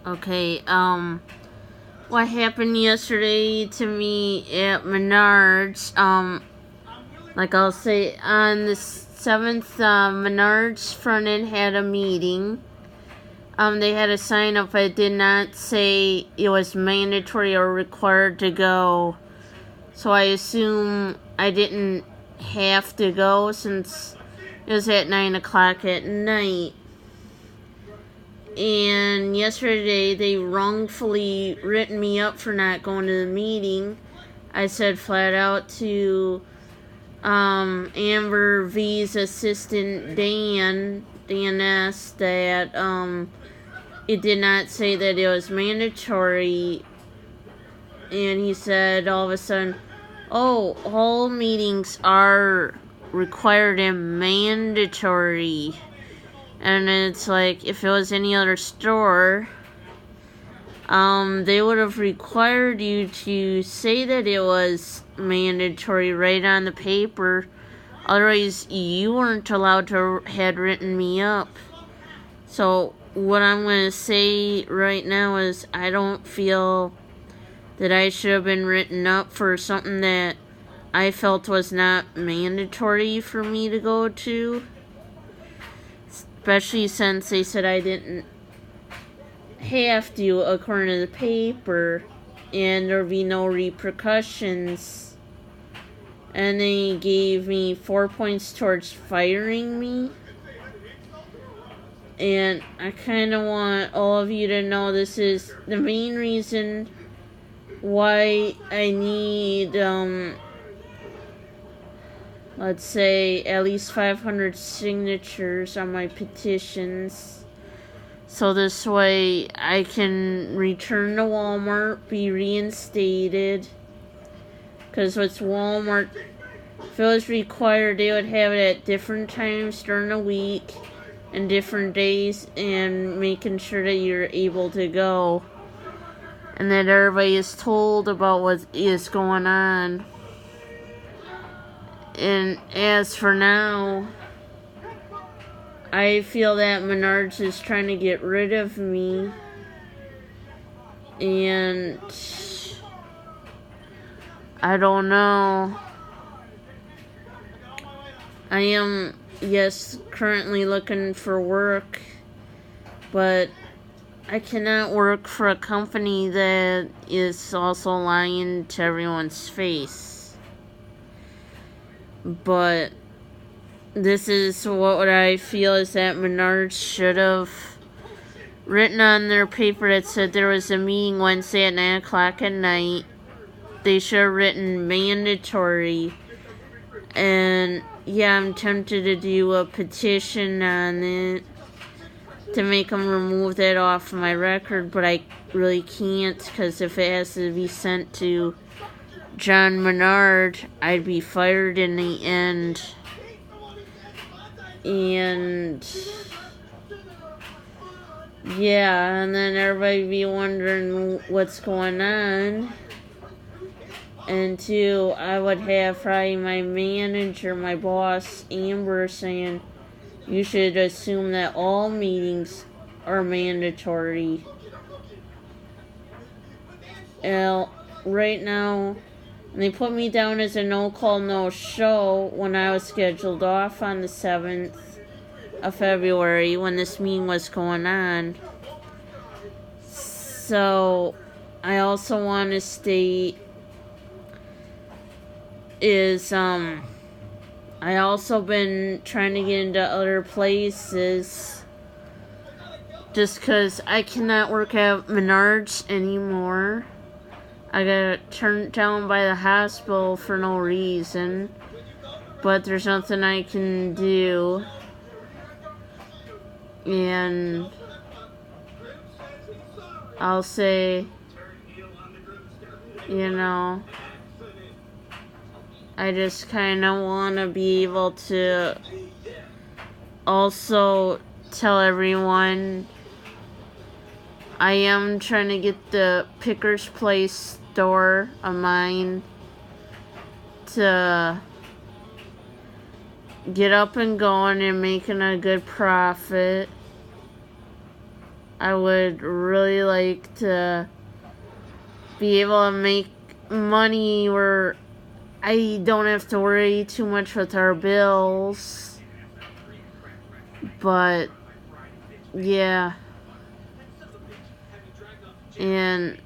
Okay, what happened yesterday to me at Menards, like I'll say, on the 7th, Menards front end had a meeting. They had a sign up, but it did not say it was mandatory or required to go. So I assume I didn't have to go since it was at 9 o'clock at night. And yesterday they wrongfully written me up for not going to the meeting. I said flat out to Amber V's assistant Dan S, that it did not say that it was mandatory. And he said all of a sudden, oh, all meetings are required and mandatory. And it's like, if it was any other store, they would have required you to say that it was mandatory right on the paper. Otherwise, you weren't allowed to had written me up. So what I'm going to say right now is I don't feel that I should have been written up for something that I felt was not mandatory for me to go to. Especially since they said I didn't have to according to the paper, and there'd be no repercussions. And they gave me 4 points towards firing me. And I kind of want all of you to know this is the main reason why I need, let's say, at least 500 signatures on my petitions. So this way I can return to Walmart, be reinstated. Because what's Walmart, if it was required, they would have it at different times during the week and different days, and making sure that you're able to go. And that everybody is told about what is going on. And as for now, I feel that Menards is trying to get rid of me. And I don't know. I am, yes, currently looking for work, but I cannot work for a company that is also lying to everyone's face. But this is what I feel is that Menards should have written on their paper that said there was a meeting Wednesday at 9 o'clock at night. They should have written mandatory. And yeah, I'm tempted to do a petition on it to make them remove that off my record, but I really can't, because if it has to be sent to John Menard, I'd be fired in the end. And yeah, and then everybody be wondering what's going on. And two, I would have probably my manager, my boss, Amber, saying, you should assume that all meetings are mandatory. Well, right now, they put me down as a no-call, no-show when I was scheduled off on the 7th of February when this meeting was going on. So, I also want to state is, I also been trying to get into other places just because I cannot work at Menards anymore. I got turned down by the hospital for no reason, but there's nothing I can do. And I'll say, you know, I just kind of want to be able to also tell everyone I am trying to get the Pickers Place store of mine to get up and going and making a good profit. I would really like to be able to make money where I don't have to worry too much with our bills. But yeah. And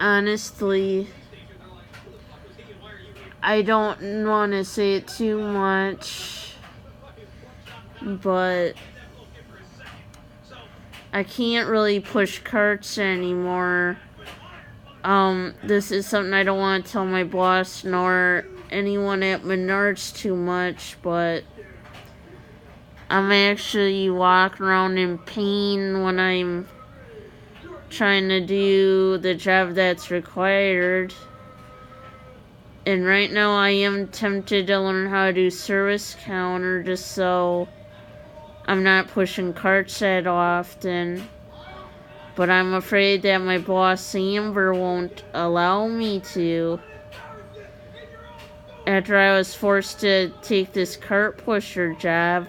honestly, I don't want to say it too much, but I can't really push carts anymore. This is something I don't want to tell my boss nor anyone at Menards too much, but I'm actually walking around in pain when I'm trying to do the job that's required. And right now I am tempted to learn how to do service counter just so I'm not pushing carts that often. But I'm afraid that my boss Amber won't allow me to. After I was forced to take this cart pusher job,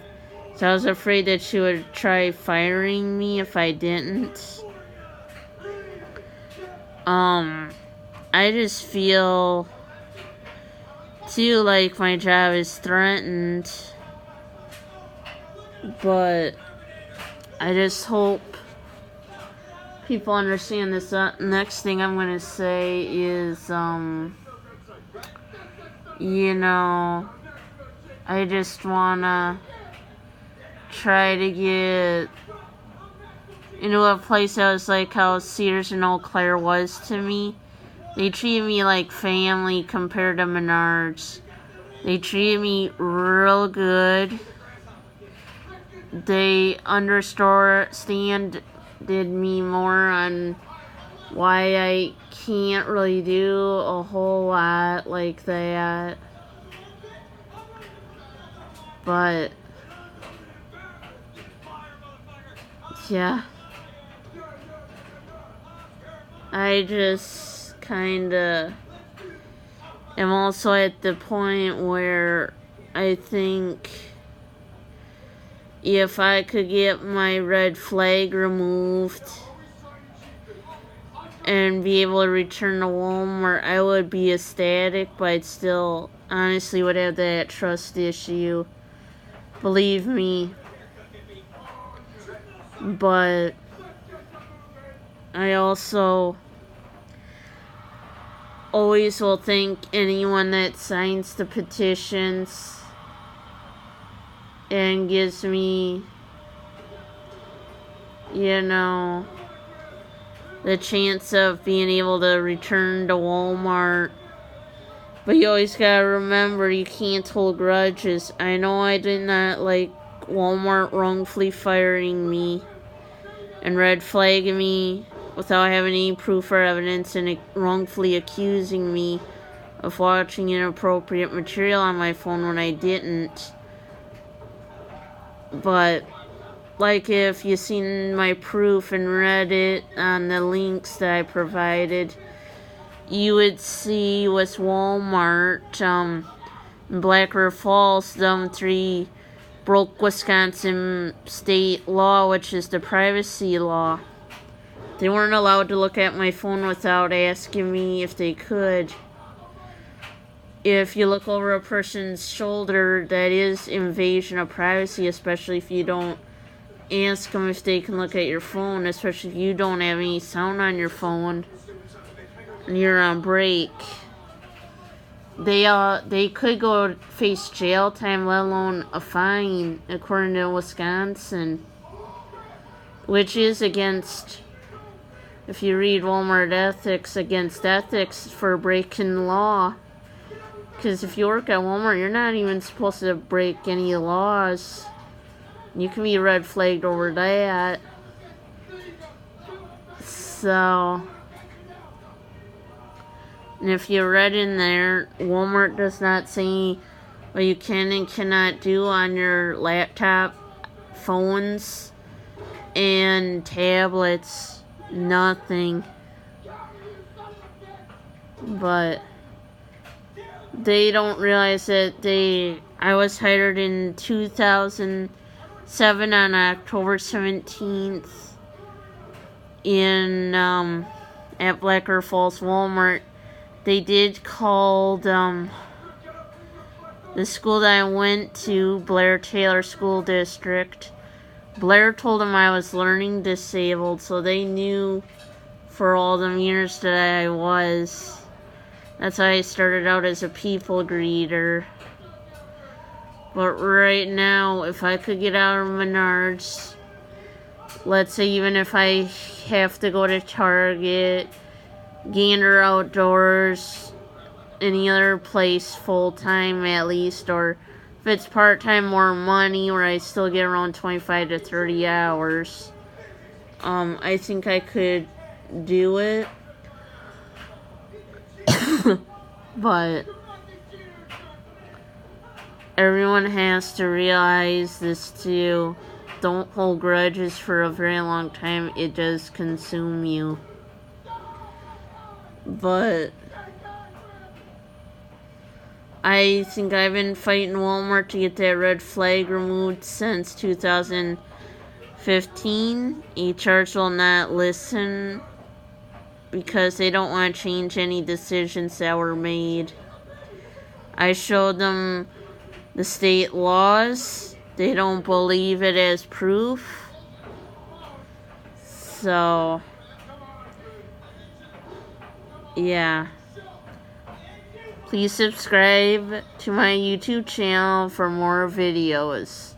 so I was afraid that she would try firing me if I didn't. I just feel too like my job is threatened, but I just hope people understand this. Next thing I'm gonna say is, I just wanna try to get into a place that was like how Sears and Eau Claire was to me. They treated me like family compared to Menards. They treated me real good. They understood me more on why I can't really do a whole lot like that. But yeah, I just kinda am also at the point where I think if I could get my red flag removed and be able to return to Walmart, I would be ecstatic, but I'd still honestly would have that trust issue. Believe me. But I also always will thank anyone that signs the petitions and gives me, the chance of being able to return to Walmart. But you always gotta remember, you can't hold grudges. I know I did not like Walmart wrongfully firing me and red flagging me without having any proof or evidence and wrongfully accusing me of watching inappropriate material on my phone when I didn't. But, like, if you've seen my proof and read it on the links that I provided, you would see with Walmart, in Black River Falls, them three broke Wisconsin state law, which is the privacy law. They weren't allowed to look at my phone without asking me if they could. If you look over a person's shoulder, that is invasion of privacy, especially if you don't ask them if they can look at your phone, especially if you don't have any sound on your phone and you're on break. They could go face jail time, let alone a fine, according to Wisconsin, which is against, if you read Walmart ethics, against ethics for breaking law. Because if you work at Walmart, you're not even supposed to break any laws. You can be red flagged over that. So, and if you read in there, Walmart does not say what you can and cannot do on your laptop, phones, and tablets. Nothing. But they don't realize that I was hired in 2007 on October 17th. in at Black Earth Falls Walmart, they did call the school that I went to, Blair Taylor School District. Blair told them I was learning disabled, so they knew for all the years that I was. That's how I started out as a people greeter. But right now, if I could get out of Menards, let's say even if I have to go to Target, Gander Outdoors, any other place full-time at least, or if it's part-time, more money, where I still get around 25 to 30 hours, I think I could do it. But everyone has to realize this too. Don't hold grudges for a very long time. It does consume you. But I think I've been fighting Walmart to get that red flag removed since 2015. HRs will not listen because they don't want to change any decisions that were made. I showed them the state laws. They don't believe it as proof. So, yeah. Please subscribe to my YouTube channel for more videos.